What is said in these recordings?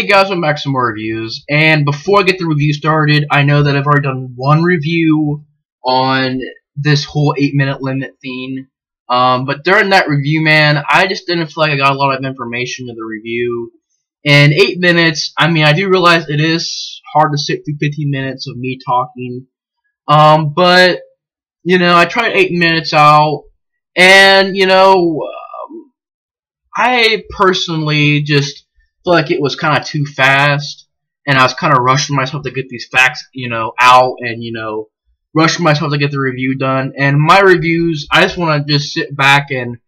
Hey guys, welcome back to some more reviews. And before I get the review started, I know that I've already done one review on this whole 8-minute limit thing. But during that review, man, I just didn't feel like I got a lot of information in the review. And 8 minutes, I mean, I do realize it is hard to sit through 15 minutes of me talking. But, you know, I tried 8 minutes out, and, you know, I personally just feel like it was kind of too fast, and I was kind of rushing myself to get these facts, you know, out, and, you know, rushing myself to get the review done. And my reviews, I just want to just sit back and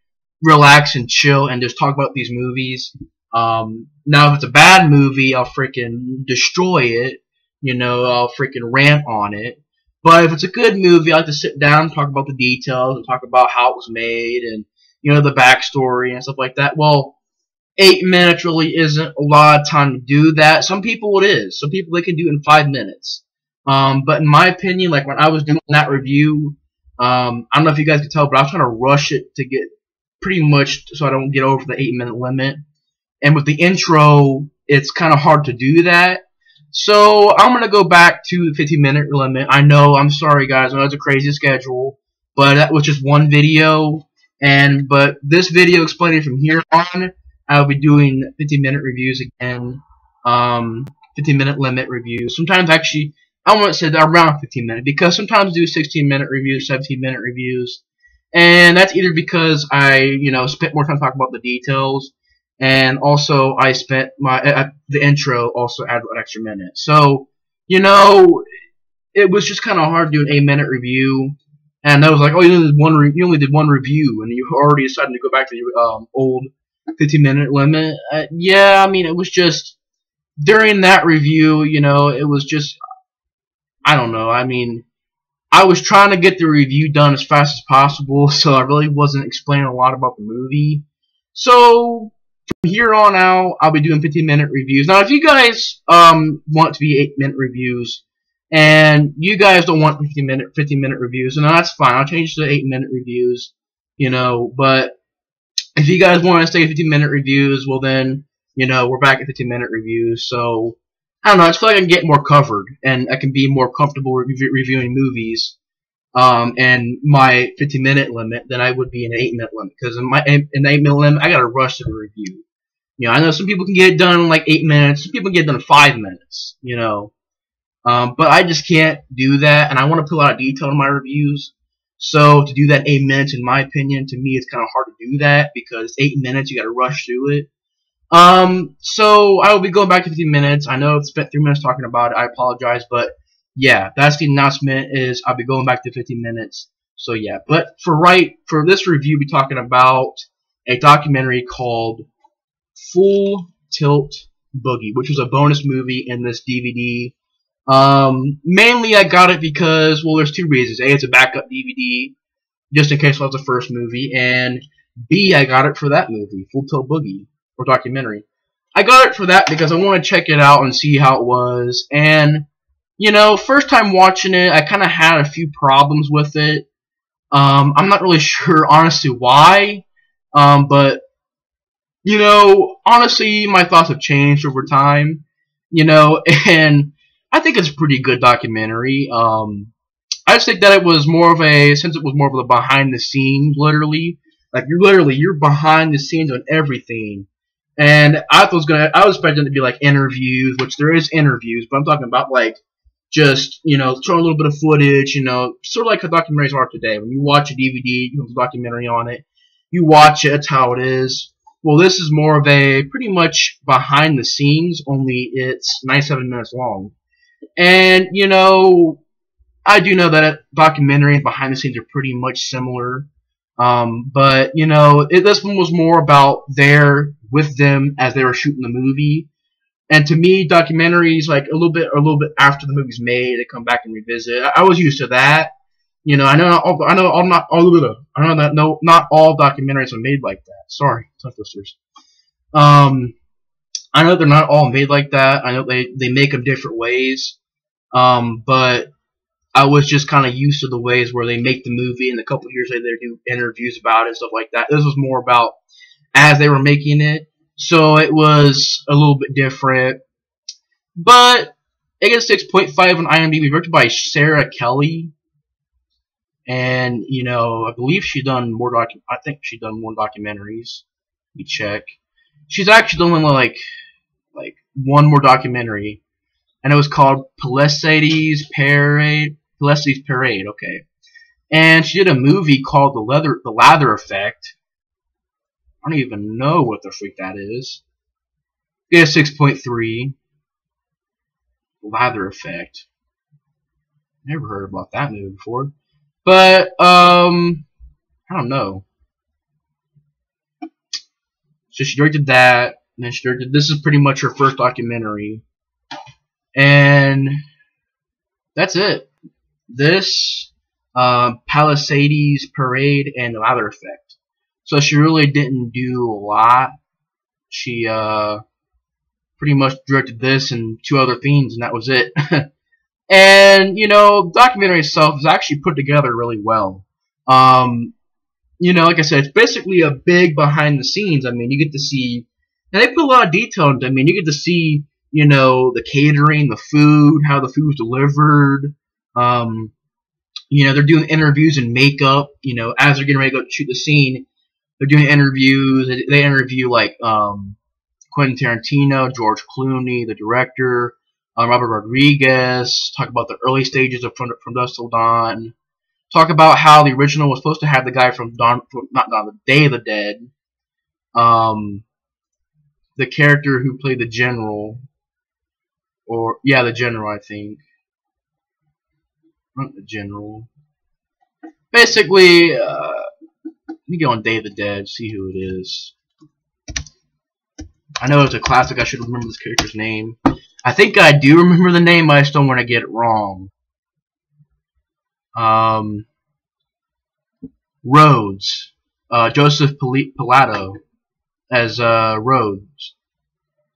relax and chill and just talk about these movies. Now, if it's a bad movie, I'll freaking destroy it, you know, I'll freaking rant on it. But if it's a good movie, I like to sit down and talk about the details and talk about how it was made and, you know, the backstory and stuff like that. Well, 8 minutes really isn't a lot of time to do that. Some people it is. Some people they can do it in 5 minutes. But in my opinion, like when I was doing that review, I don't know if you guys can tell, but I was trying to rush it to get pretty much so I don't get over the 8-minute limit. And with the intro, it's kind of hard to do that. So I'm going to go back to the 15-minute limit. I know, I'm sorry guys, I know it's a crazy schedule, but that was just one video. But this video explaining from here on, I'll be doing 15-minute reviews again, 15-minute limit reviews. Sometimes actually, I want to say that around 15 minutes, because sometimes I do 16-minute reviews, 17-minute reviews, and that's either because I, you know, spent more time talking about the details, and also I spent the intro also added an extra minute. So, you know, it was just kind of hard to do an 8-minute review. And I was like, oh, you only did one review, and you already decided to go back to your old 15-minute limit. Yeah, I mean, it was just during that review, you know, it was just, I don't know. I mean, I was trying to get the review done as fast as possible, so I really wasn't explaining a lot about the movie. So from here on out, I'll be doing 15-minute reviews. Now, if you guys want to be 8-minute reviews, and you guys don't want 15-minute reviews, and that's fine. I'll change to 8-minute reviews, you know. But if you guys want to stay 15-minute reviews, well then, you know, we're back at 15-minute reviews. So I don't know. I just feel like I can get more covered, and I can be more comfortable reviewing movies, and my 15-minute limit than I would be in an 8-minute limit. Because in the 8-minute limit, I gotta rush to the review. You know, I know some people can get it done in like 8 minutes. Some people can get it done in 5 minutes. You know. But I just can't do that, and I want to put a lot of detail in my reviews. So to do that in 8 minutes, in my opinion, to me, it's kind of hard to do that because 8 minutes, you got to rush through it. So I will be going back to 15 minutes. I know I've spent 3 minutes talking about it. I apologize, but yeah, that's the announcement. Is I'll be going back to 15 minutes. So yeah, but for this review, we'll be talking about a documentary called Full Tilt Boogie, which was a bonus movie in this DVD. Mainly I got it because, well, there's two reasons. A, it's a backup DVD, just in case I love the first movie, and B, I got it for that movie, Full Tilt Boogie, or documentary. I got it for that because I want to check it out and see how it was, and, you know, first time watching it, I kind of had a few problems with it. I'm not really sure, honestly, why, but, you know, honestly, my thoughts have changed over time, you know, and I think it's a pretty good documentary. I just think that it was more of a, since it was more of a behind the scenes, literally, like you're behind the scenes on everything. And I was expecting it to be like interviews, which there is interviews, but I'm talking about like just, you know, showing a little bit of footage, you know, sort of like how documentaries are today. When you watch a DVD, you have a documentary on it, you watch it, that's how it is. Well, this is more of a pretty much behind the scenes, only it's 97 minutes long. And, you know, I do know that documentary and behind the scenes are pretty much similar. But, you know, this one was more about there with them as they were shooting the movie. And to me, documentaries, like a little bit after the movie's made, they come back and revisit. I was used to that. You know, I know not all documentaries are made like that. Sorry, tough listeners. I know they're not all made like that. I know they make them different ways. But I was just kind of used to the ways where they make the movie, and a couple of years later they do interviews about it and stuff like that. This was more about as they were making it. so it was a little bit different. But it gets 6.5 on IMDb, directed by Sarah Kelly. And, you know, I believe she done more I think she done more documentaries. Let me check. She's actually done like one more documentary, and it was called Palisades Parade. Palisades Parade, okay. And she did a movie called The Lather Effect. I don't even know what the freak that is. Yeah, 6.3. Lather Effect. Never heard about that movie before. But, I don't know. So she directed that, and then she directed, this is pretty much her first documentary. And that's it. This, Palisades Parade and The Lather Effect. So she really didn't do a lot. She, pretty much directed this and 2 other themes, and that was it. And, you know, the documentary itself is actually put together really well. You know, like I said, it's basically a big behind the scenes. I mean, you get to see, and they put a lot of detail into it. I mean, you get to see, you know, the catering, the food, how the food was delivered. You know, they're doing interviews and makeup, you know, as they're getting ready to go shoot the scene. They're doing interviews. They interview, like, Quentin Tarantino, George Clooney, the director, Robert Rodriguez, talk about the early stages of From Dusk Till Dawn, talk about how the original was supposed to have the guy from the Day of the Dead, the character who played the general, the general, I think, not the general. Basically, let me go on Day of the Dead, see who it is. I know it's a classic. I should remember this character's name. I think I do remember the name, I just don't want to get it wrong. Rhodes. Joseph Pilato as Rhodes.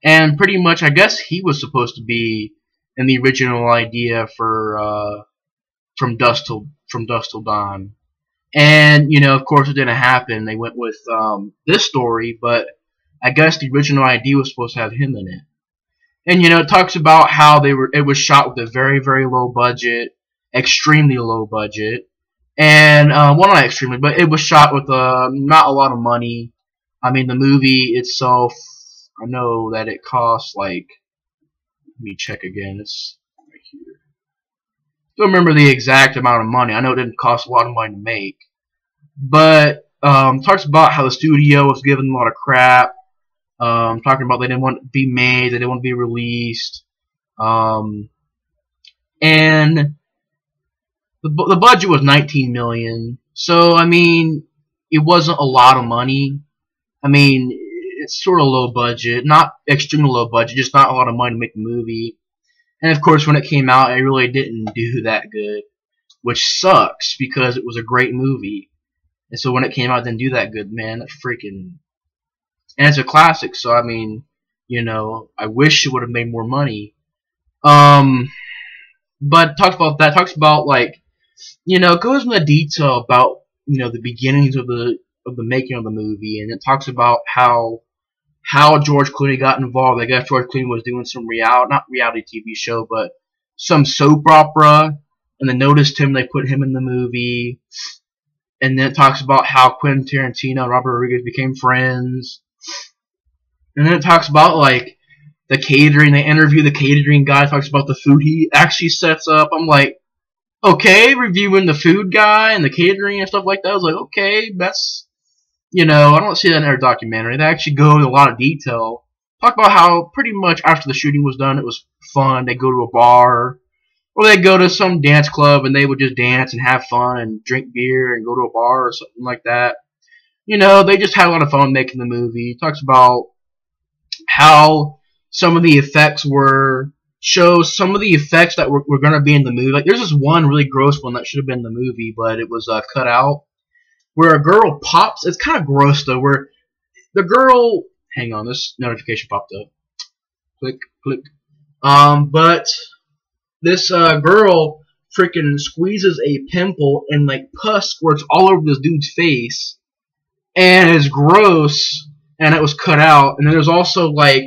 And pretty much, I guess he was supposed to be in the original idea for From Dusk Till Dawn. And, you know, of course it didn't happen. They went with this story, but I guess the original idea was supposed to have him in it. And, you know, it talks about how it was shot with a very, very low budget, extremely low budget. And, well, not extremely, but it was shot with not a lot of money. I mean, the movie itself, I know that it cost, like, let me check again, it's right here. Don't remember the exact amount of money. I know it didn't cost a lot of money to make. But, talks about how the studio was given a lot of crap. Talking about they didn't want it to be made, they didn't want to be released, and the budget was $19 million. So I mean, it wasn't a lot of money. I mean, it's sort of low budget, not extremely low budget, just not a lot of money to make the movie. And of course, when it came out, it really didn't do that good, which sucks because it was a great movie. And so when it came out, it didn't do that good, man. That freaking. And it's a classic, so I mean, you know, I wish it would have made more money. But talks about like, you know, it goes into detail about, you know, the beginnings of the making of the movie, and it talks about how George Clooney got involved. I guess George Clooney was doing some not reality TV show, but some soap opera, and they noticed him, they put him in the movie. And then it talks about how Quentin Tarantino and Robert Rodriguez became friends. And then it talks about, like, the catering. They interview the catering guy, talks about the food he actually sets up. I'm like, okay, reviewing the food guy and the catering and stuff like that. I was like, okay, that's, you know, I don't see that in their documentary. They actually go into a lot of detail. Talk about how pretty much after the shooting was done, it was fun. They go to a bar, or they go to some dance club and they would just dance and have fun and drink beer and go to a bar or something like that. You know, they just had a lot of fun making the movie. It talks about how some of the effects shows some of the effects that were going to be in the movie. Like, there's this one really gross one that should have been in the movie, but it was cut out, where a girl pops. It's kind of gross, though, where the girl... Hang on, this notification popped up. Click, click. But this girl freaking squeezes a pimple, and, like, pus squirts all over this dude's face, and it's gross. and it was cut out. And then there's also like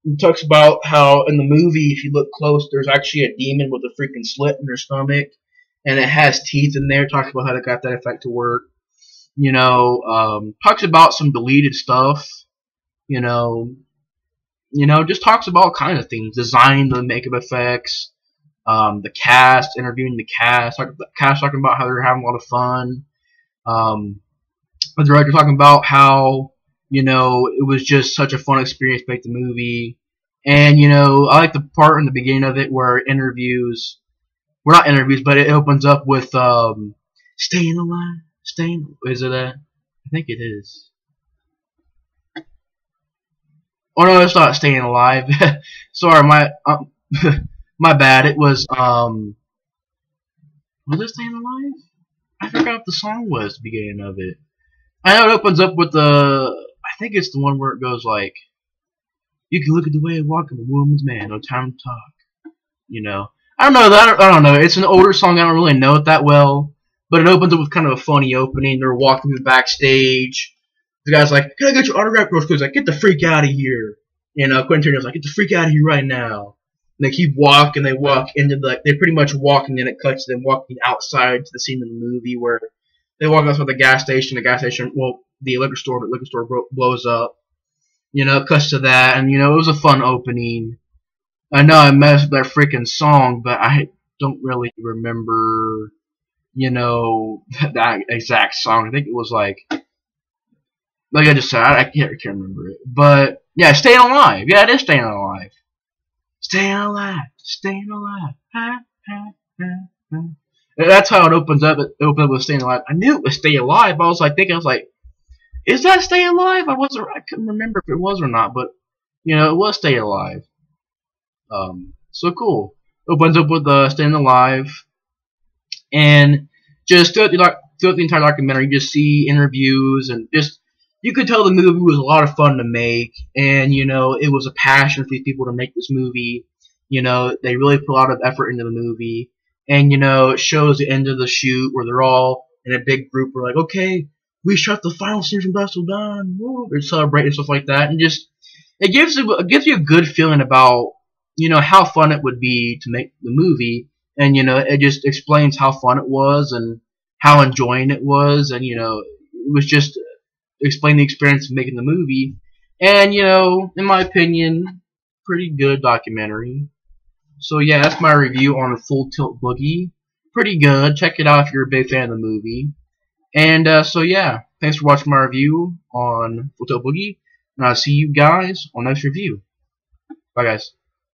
it talks about how in the movie, if you look close, there's actually a demon with a freaking slit in their stomach, and it has teeth in there. Talks about how they got that effect to work. Talks about some deleted stuff. You know, just talks about all kind of things, designing the makeup effects, the cast, interviewing the cast, talking about how they're having a lot of fun. The director talking about how it was just such a fun experience to make the movie, and I like the part in the beginning of it where interviews, well, not interviews, but it opens up with staying alive, is it that? I think it is. Oh no, it's not staying alive. Sorry, my bad. It was it staying alive? I forgot what the song was at the beginning of it. I know it opens up with I think it's the one where it goes like, you can look at the way I walk, I'm a woman's man, no time to talk. I don't know that. I don't know. It's an older song. I don't really know it that well, but it opens up with kind of a funny opening. They're walking through the backstage. The guy's like, "Can I get your autograph?" He's like, "Get the freak out of here!" Quentin Tarantino's like, "Get the freak out of here right now!" And they keep walking. They walk into they're pretty much walking, and it cuts to them walking outside to the scene of the movie where they walk outside the gas station. The liquor store blows up. It cuts to that, and it was a fun opening. I know I messed with that freaking song, but I don't really remember, that exact song. I think it was like I just said, I can't remember it. But yeah, Staying Alive. Yeah, it is Staying Alive. Staying alive, staying alive. Ha, ha, ha, ha. That's how it opens up. It opens up with Staying Alive. I knew it was Stay Alive. I was like, is that Stay Alive? I couldn't remember if it was or not, but it was Stay Alive. So cool. Opens up with Staying Alive, and just throughout the entire documentary, you just see interviews, and just you could tell the movie was a lot of fun to make, and it was a passion for these people to make this movie. They really put a lot of effort into the movie, and it shows the end of the shoot where they're all in a big group. We're like, okay, we shot the final scene from Dusk Till Dawn. Woo! They're celebrating and stuff like that, and just it gives you a good feeling about how fun it would be to make the movie, and it just explains how fun it was and how enjoying it was, and it was just explain the experience of making the movie, and in my opinion, pretty good documentary. So yeah, that's my review on Full Tilt Boogie. Pretty good. Check it out if you're a big fan of the movie. And so yeah, thanks for watching my review on Full Tilt Boogie, and I'll see you guys on next review. Bye guys.